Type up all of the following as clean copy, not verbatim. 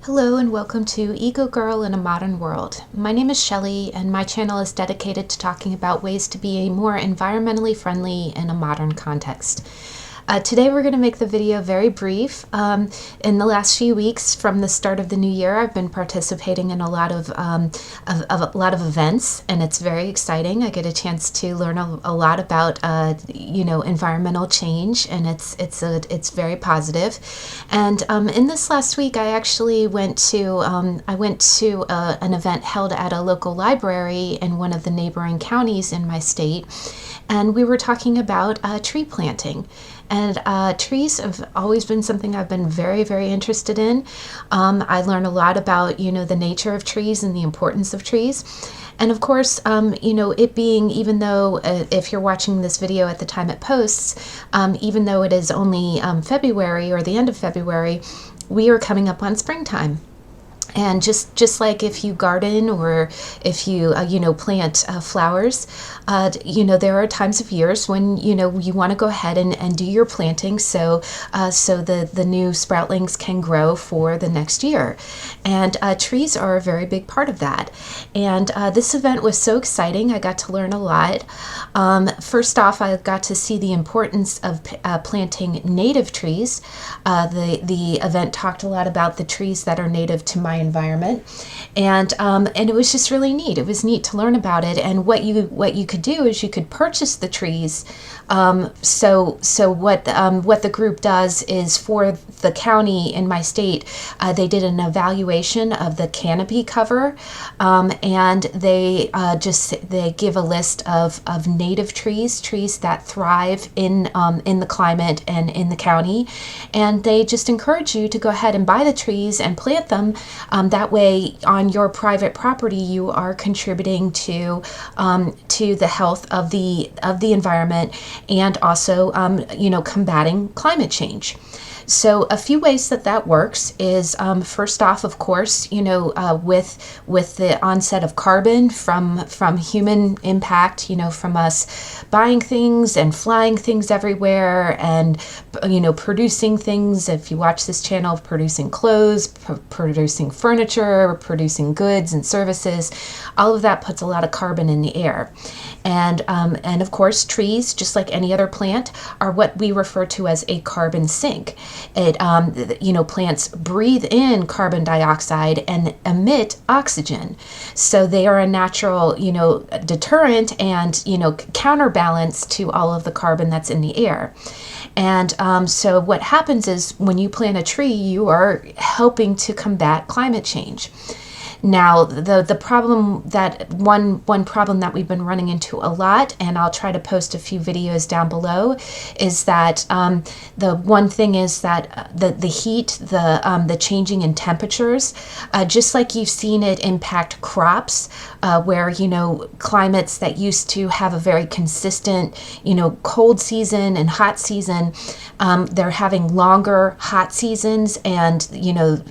Hello and welcome to Eco Girl in a Modern World. My name is Shelley and my channel is dedicated to talking about ways to be more environmentally friendly in a modern context. Today we're going to make the video very brief. In the last few weeks from the start of the new year, I've been participating in a lot of events, and it's very exciting. I get a chance to learn a lot about environmental change, and it's very positive. And in this last week, I actually went to an event held at a local library in one of the neighboring counties in my state, and we were talking about tree planting. And trees have always been something I've been very, very interested in. I learned a lot about, the nature of trees and the importance of trees. And of course, it being, even though if you're watching this video at the time it posts, even though it is only February or the end of February, we are coming up on springtime. And just like if you garden or if you plant flowers, there are times of years when you want to go ahead and do your planting so the new sproutlings can grow for the next year. And trees are a very big part of that. And this event was so exciting. I got to learn a lot. First off, I got to see the importance of planting native trees. The event talked a lot about the trees that are native to my environment, and it was just really neat. It was neat to learn about it, and what you could do is you could purchase the trees. So what the group does is, for the county in my state, they did an evaluation of the canopy cover, and they give a list of native trees that thrive in the climate and in the county, and they just encourage you to go ahead and buy the trees and plant them. That way, on your private property, you are contributing to the health of the environment, and also combating climate change. So a few ways that works is, first off, of course, with the onset of carbon from human impact, from us buying things and flying things everywhere, and producing things. If you watch this channel, producing clothes, producing furniture, producing goods and services, all of that puts a lot of carbon in the air. And of course, trees, just like any other plant, are what we refer to as a carbon sink. It, plants breathe in carbon dioxide and emit oxygen. So they are a natural, deterrent and, counterbalance to all of the carbon that's in the air. And so what happens is, when you plant a tree, you are helping to combat climate change. Now, the problem that one problem that we've been running into a lot, and I'll try to post a few videos down below, is that the one thing is that the heat, the changing in temperatures, just like you've seen it impact crops, where climates that used to have a very consistent cold season and hot season, they're having longer hot seasons, and the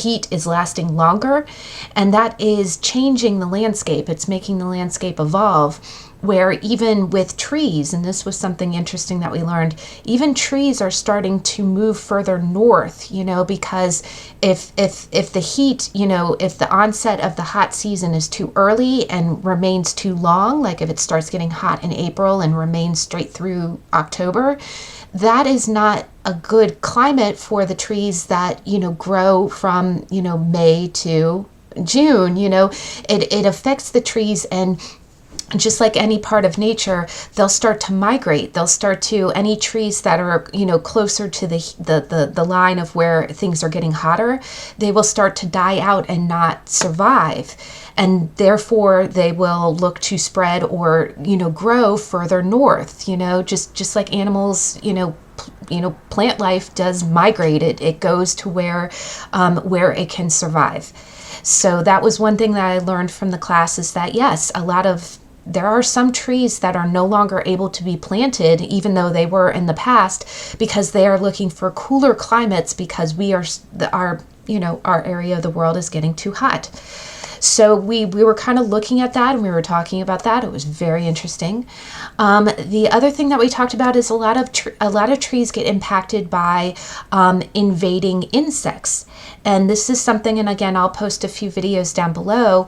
heat is lasting longer, and that is changing the landscape. It's making the landscape evolve, where even with trees, and this was something interesting that we learned, even trees are starting to move further north, because if the heat, if the onset of the hot season is too early and remains too long, like if it starts getting hot in April and remains straight through October, that is not a good climate for the trees that, grow from, May to June. It affects the trees, and just like any part of nature, they'll start to migrate. They'll start to, any trees that are, closer to the line of where things are getting hotter, they will start to die out and not survive. And therefore they will look to spread or, grow further north, just like animals, plant life does migrate. It goes to where it can survive. So that was one thing that I learned from the class, is that yes, there are some trees that are no longer able to be planted, even though they were in the past, because they are looking for cooler climates, because our area of the world is getting too hot. So we were kind of looking at that and we were talking about that. It was very interesting. The other thing that we talked about is a lot of trees get impacted by invading insects. And this is something, and again, I'll post a few videos down below.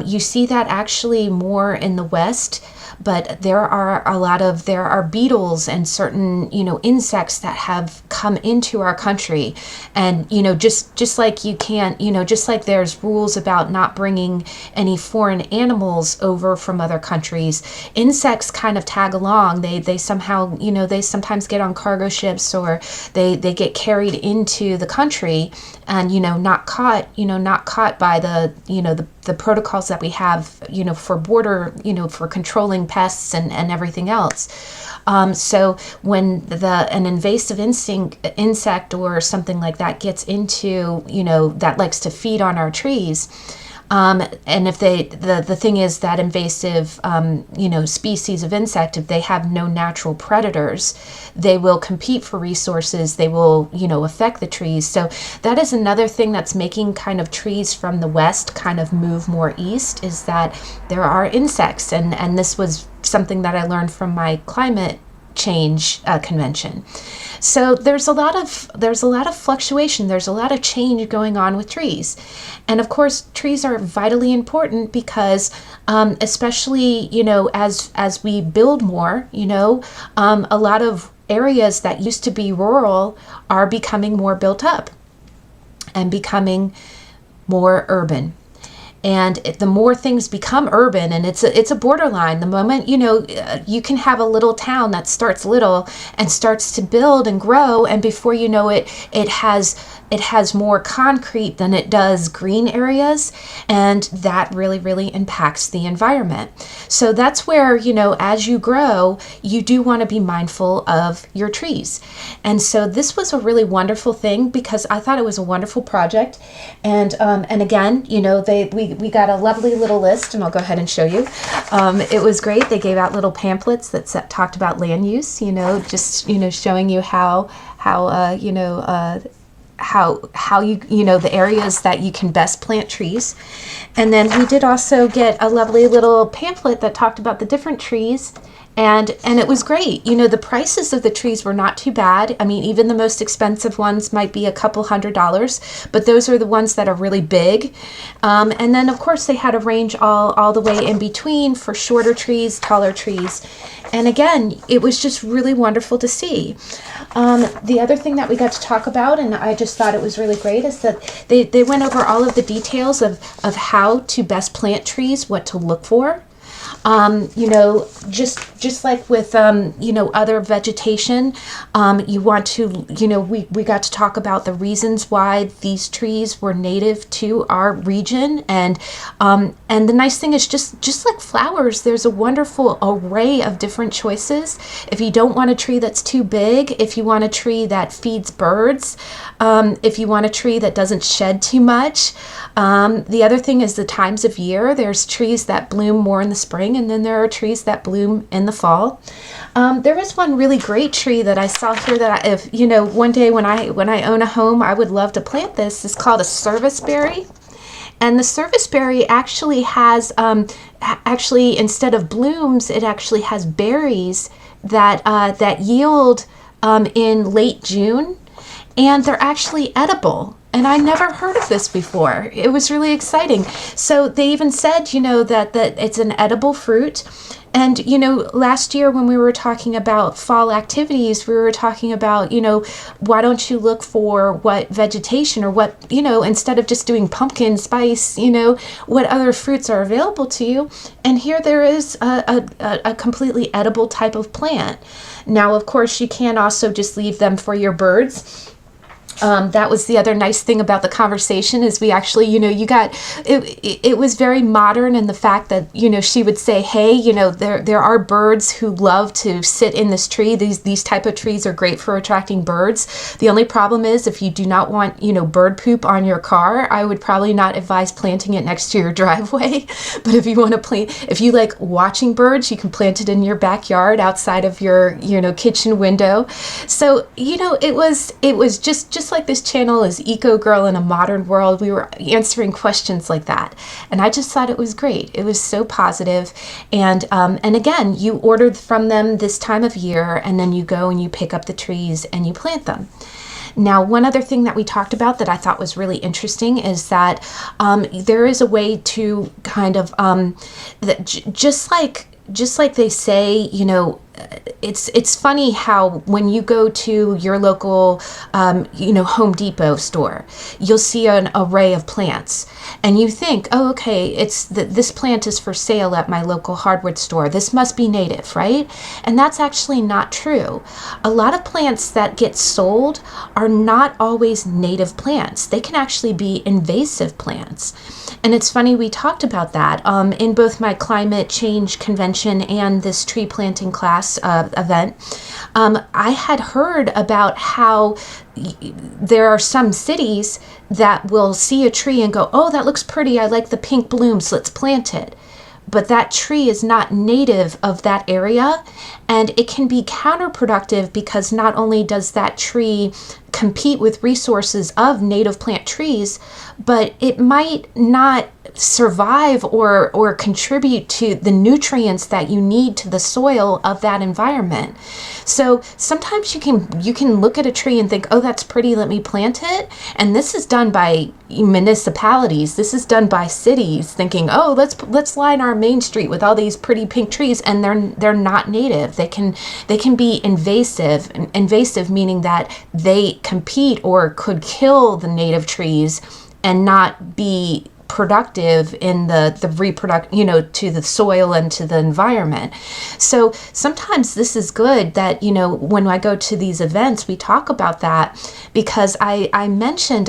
You see that actually more in the West, but there are beetles and certain, insects that have come into our country. And, just like you can't, just like there's rules about not bringing any foreign animals over from other countries, insects kind of tag along. They somehow, they sometimes get on cargo ships, or they get carried into the country and, not caught by the protocols that we have, for border, for controlling pests and everything else. So when an invasive insect or something like that gets into, that likes to feed on our trees, and if the thing is that invasive, species of insect, if they have no natural predators, they will compete for resources. They will, affect the trees. So that is another thing that's making kind of trees from the West kind of move more east, is that there are insects. And this was something that I learned from my climate change convention. So there's a lot of fluctuation. There's a lot of change going on with trees. And of course, trees are vitally important because especially, as we build more, a lot of areas that used to be rural are becoming more built up and becoming more urban. And the more things become urban, and it's a borderline. The moment, you can have a little town that starts little and starts to build and grow, and before you know it, it has more concrete than it does green areas, and that really, really impacts the environment. So that's where, as you grow, you do want to be mindful of your trees. And so this was a really wonderful thing because I thought it was a wonderful project. And again, we got a lovely little list, and I'll go ahead and show you. It was great. They gave out little pamphlets that talked about land use, just, showing you how the areas that you can best plant trees. And then we did also get a lovely little pamphlet that talked about the different trees. And it was great. The prices of the trees were not too bad. I mean, even the most expensive ones might be a couple $100s, but those are the ones that are really big. And then, of course, they had a range all the way in between for shorter trees, taller trees. And again, it was just really wonderful to see. The other thing that we got to talk about, and I just thought it was really great, is that they went over all of the details of how to best plant trees, what to look for. Just like with, other vegetation, you want to, we got to talk about the reasons why these trees were native to our region. And the nice thing is just like flowers, there's a wonderful array of different choices. If you don't want a tree that's too big, if you want a tree that feeds birds, if you want a tree that doesn't shed too much. The other thing is the times of year. There's trees that bloom more in the spring, and then there are trees that bloom in the fall. There is one really great tree that I saw here that one day when I own a home, I would love to plant this. It's called a serviceberry. And the serviceberry actually has, instead of blooms, it actually has berries that yield in late June, and they're actually edible. And I never heard of this before. It was really exciting. So they even said, that it's an edible fruit. And, last year when we were talking about fall activities, we were talking about, why don't you look for what vegetation or what, instead of just doing pumpkin spice, what other fruits are available to you. And here there is a completely edible type of plant. Now, of course, you can also just leave them for your birds. That was the other nice thing about the conversation is we actually, it was very modern in the fact that, she would say, hey, there are birds who love to sit in this tree. These type of trees are great for attracting birds. The only problem is if you do not want, bird poop on your car, I would probably not advise planting it next to your driveway. But if you want to plant, if you like watching birds, you can plant it in your backyard outside of your, kitchen window. So, it was just just like this channel is Eco Girl in a Modern World, we were answering questions like that. And I just thought it was great. It was so positive. And again, you ordered from them this time of year, and then you go and you pick up the trees and you plant them. Now, one other thing that we talked about that I thought was really interesting is that there is a way to kind of, just like they say, you know, it's funny how when you go to your local, Home Depot store, you'll see an array of plants, and you think, oh, okay, this plant is for sale at my local hardwood store. This must be native, right? And that's actually not true. A lot of plants that get sold are not always native plants. They can actually be invasive plants. And it's funny, we talked about that in both my climate change convention and this tree planting class event. I had heard about how there are some cities that will see a tree and go, oh, that looks pretty. I like the pink blooms. Let's plant it. But that tree is not native of that area, and it can be counterproductive because not only does that tree compete with resources of native plant trees, but it might not survive or contribute to the nutrients that you need to the soil of that environment. So sometimes you can look at a tree and think, oh, that's pretty, let me plant it. And this is done by municipalities. This is done by cities thinking, oh, let's line our main street with all these pretty pink trees, and they're not native. They can be invasive meaning that they compete or could kill the native trees and not be productive in the to the soil and to the environment. So sometimes this is good that, when I go to these events, we talk about that, because I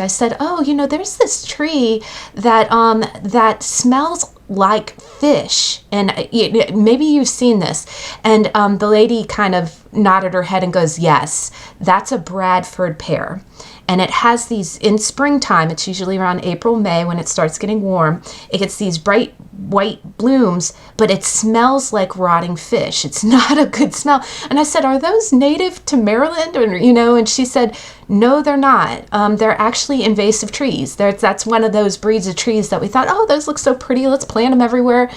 said, oh, there's this tree that smells like fish, and maybe you've seen this. And the lady kind of nodded her head and goes, yes, that's a Bradford pear. And it has these, in springtime, it's usually around April, May, when it starts getting warm, it gets these bright white blooms, but it smells like rotting fish. It's not a good smell. And I said, are those native to Maryland? And she said, no, they're not. They're actually invasive trees. That's one of those breeds of trees that we thought, oh, those look so pretty, let's plant them everywhere.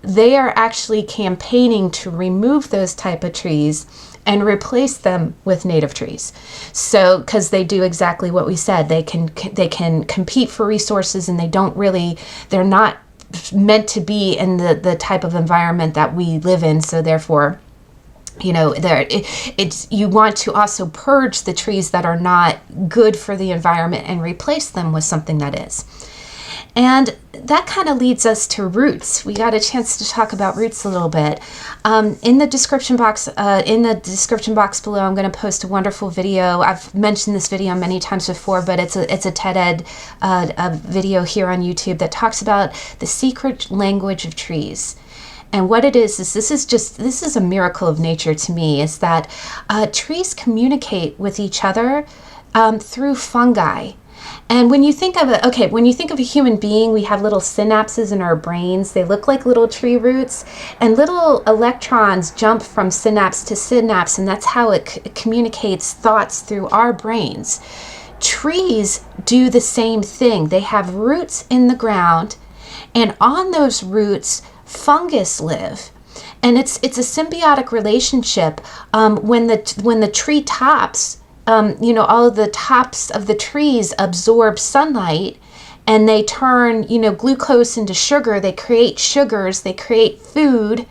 They are actually campaigning to remove those type of trees and replace them with native trees. So, because they do exactly what we said, they can compete for resources, and they're not meant to be in the type of environment that we live in. So therefore, you want to also purge the trees that are not good for the environment and replace them with something that is. And that kind of leads us to roots. We got a chance to talk about roots a little bit. In the description box below, I'm going to post a wonderful video. I've mentioned this video many times before, but it's a TED Ed video here on YouTube that talks about the secret language of trees. And what it is this is a miracle of nature to me, is that trees communicate with each other through fungi. And when you think of a human being, we have little synapses in our brains. They look like little tree roots, and little electrons jump from synapse to synapse, and that's how it communicates thoughts through our brains. Trees do the same thing. They have roots in the ground, and on those roots, fungus live. And it's a symbiotic relationship. When the tree tops, all of the tops of the trees absorb sunlight, and they turn, glucose into sugar. They create sugars. They create food.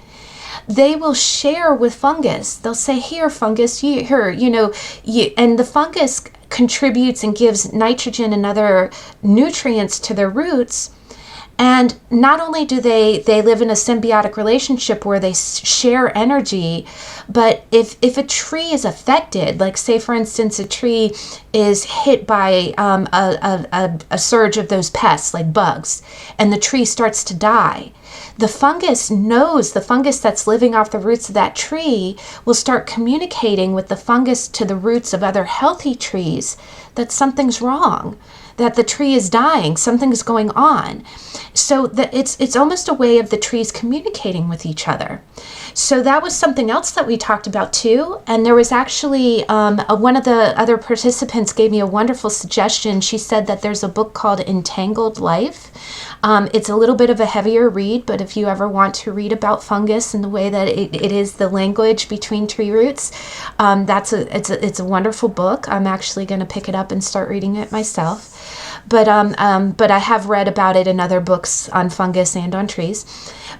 They will share with fungus. They'll say, here, fungus, and the fungus contributes and gives nitrogen and other nutrients to their roots. And not only do they live in a symbiotic relationship where they share energy, but if a tree is affected, like say for instance a tree is hit by a surge of those pests like bugs, and the tree starts to die, the fungus that's living off the roots of that tree will start communicating with the fungus to the roots of other healthy trees that something's wrong. that the tree is dying, something's going on. So that it's almost a way of the trees communicating with each other. So that was something else that we talked about too. And there was actually one of the other participants gave me a wonderful suggestion. She said that there's a book called Entangled Life. It's a little bit of a heavier read, but if you ever want to read about fungus and the way that it is the language between tree roots, it's a wonderful book. I'm actually going to pick it up and start reading it myself. But I have read about it in other books on fungus and on trees.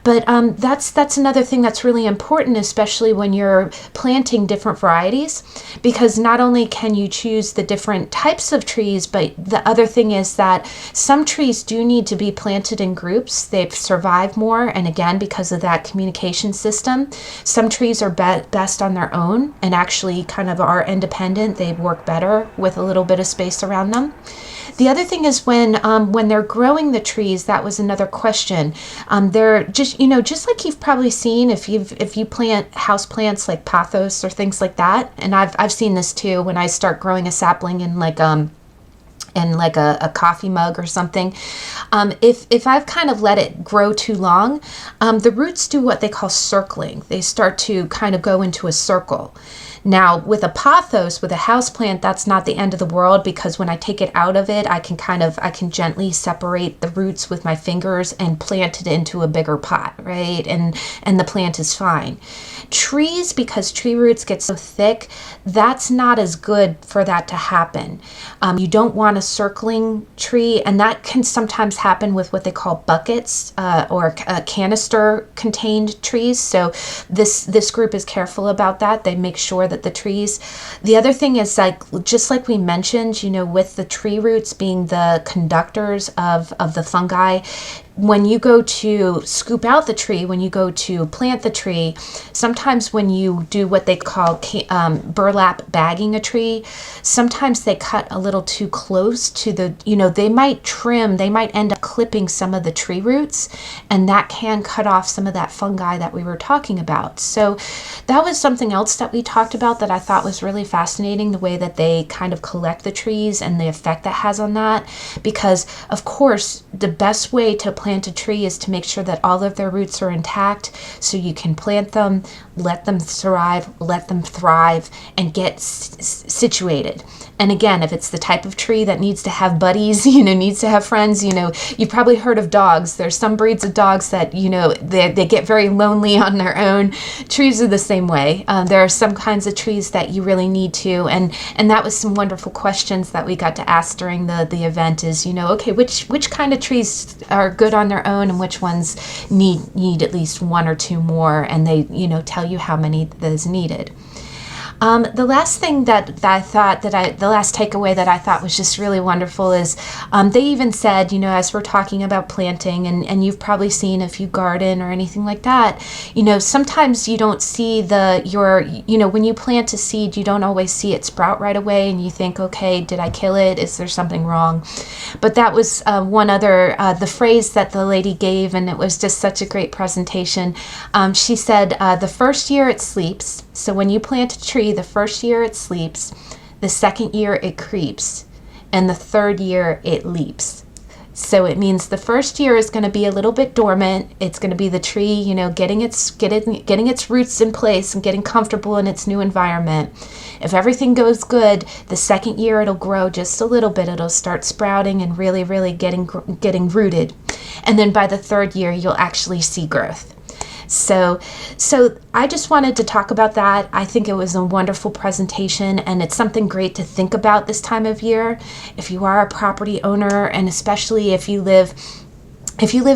But that's another thing that's really important, especially when you're planting different varieties, because not only can you choose the different types of trees, but the other thing is that some trees do need to be planted in groups. They've survived more, and again, because of that communication system, some trees are best on their own and actually kind of are independent. They work better with a little bit of space around them. The other thing is when they're growing the trees, that was another question. They're just like you've probably seen if you plant house plants like pothos or things like that. And I've seen this too when I start growing a sapling in like a coffee mug or something. If I've kind of let it grow too long, the roots do what they call circling. They start to kind of go into a circle. Now, with a pothos, with a houseplant, that's not the end of the world, because when I take it out of it, I can gently separate the roots with my fingers and plant it into a bigger pot, right? And the plant is fine. Trees, because tree roots get so thick, that's not as good for that to happen. You don't want a circling tree, and that can sometimes happen with what they call buckets or canister contained trees. So this group is careful about that. They make sure that the trees. The other thing is, just like we mentioned, with the tree roots being the conductors of the fungi, when you go to scoop out the tree, when you go to plant the tree, sometimes when you do what they call burlap bagging a tree, sometimes they cut a little too close to the, they might end up clipping some of the tree roots, and that can cut off some of that fungi that we were talking about. So that was something else that we talked about that I thought was really fascinating, the way that they kind of collect the trees and the effect that has on that. Because, of course, the best way to plant a tree is to make sure that all of their roots are intact, so you can plant them, let them survive, let them thrive, and get situated. And again, if it's the type of tree that needs to have buddies, needs to have friends, you've probably heard of dogs. There's some breeds of dogs that, they get very lonely on their own. Trees are the same way. There are some kinds of trees that you really need to, and that was some wonderful questions that we got to ask during the event is, okay, which kind of trees are good on their own and which ones need at least one or two more, and they, tell you how many that is needed. The last thing the last takeaway that I thought was just really wonderful is they even said, as we're talking about planting, and you've probably seen if you garden or anything like that, sometimes you don't see when you plant a seed, you don't always see it sprout right away, and you think, okay, did I kill it? Is there something wrong? But that was one other, the phrase that the lady gave, and it was just such a great presentation. She said, the first year it sleeps. So when you plant a tree, the first year it sleeps, the second year it creeps, and the third year it leaps. So it means the first year is going to be a little bit dormant. It's going to be the tree, getting its roots in place and getting comfortable in its new environment. If everything goes good, the second year it'll grow just a little bit. It'll start sprouting and really, really getting rooted. And then by the third year, you'll actually see growth. So I just wanted to talk about that. I think it was a wonderful presentation, and it's something great to think about this time of year. If you are a property owner, and especially if you live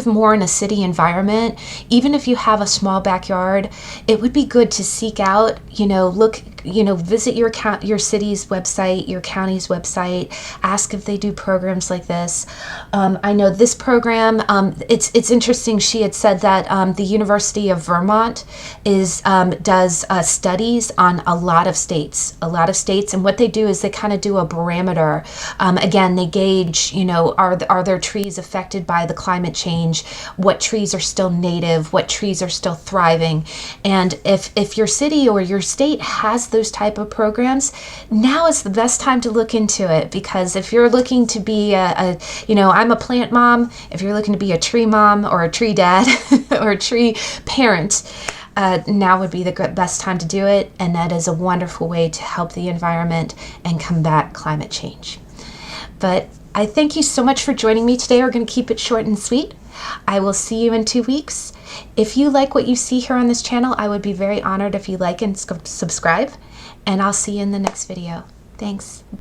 more in a city environment, even if you have a small backyard, it would be good to seek out, visit your city's website, your county's website, ask if they do programs like this. I know this program, it's interesting. She had said that the University of Vermont does studies on a lot of states, and what they do is they kind of do a barometer. Again, they gauge, are there trees affected by the climate change? What trees are still native? What trees are still thriving? And if your city or your state has those type of programs, now is the best time to look into it, because if you're looking to be I'm a plant mom, if you're looking to be a tree mom or a tree dad or a tree parent, now would be the best time to do it, and that is a wonderful way to help the environment and combat climate change. But I thank you so much for joining me today. We're going to keep it short and sweet. I will see you in 2 weeks. If you like what you see here on this channel, I would be very honored if you like and subscribe, and I'll see you in the next video. Thanks.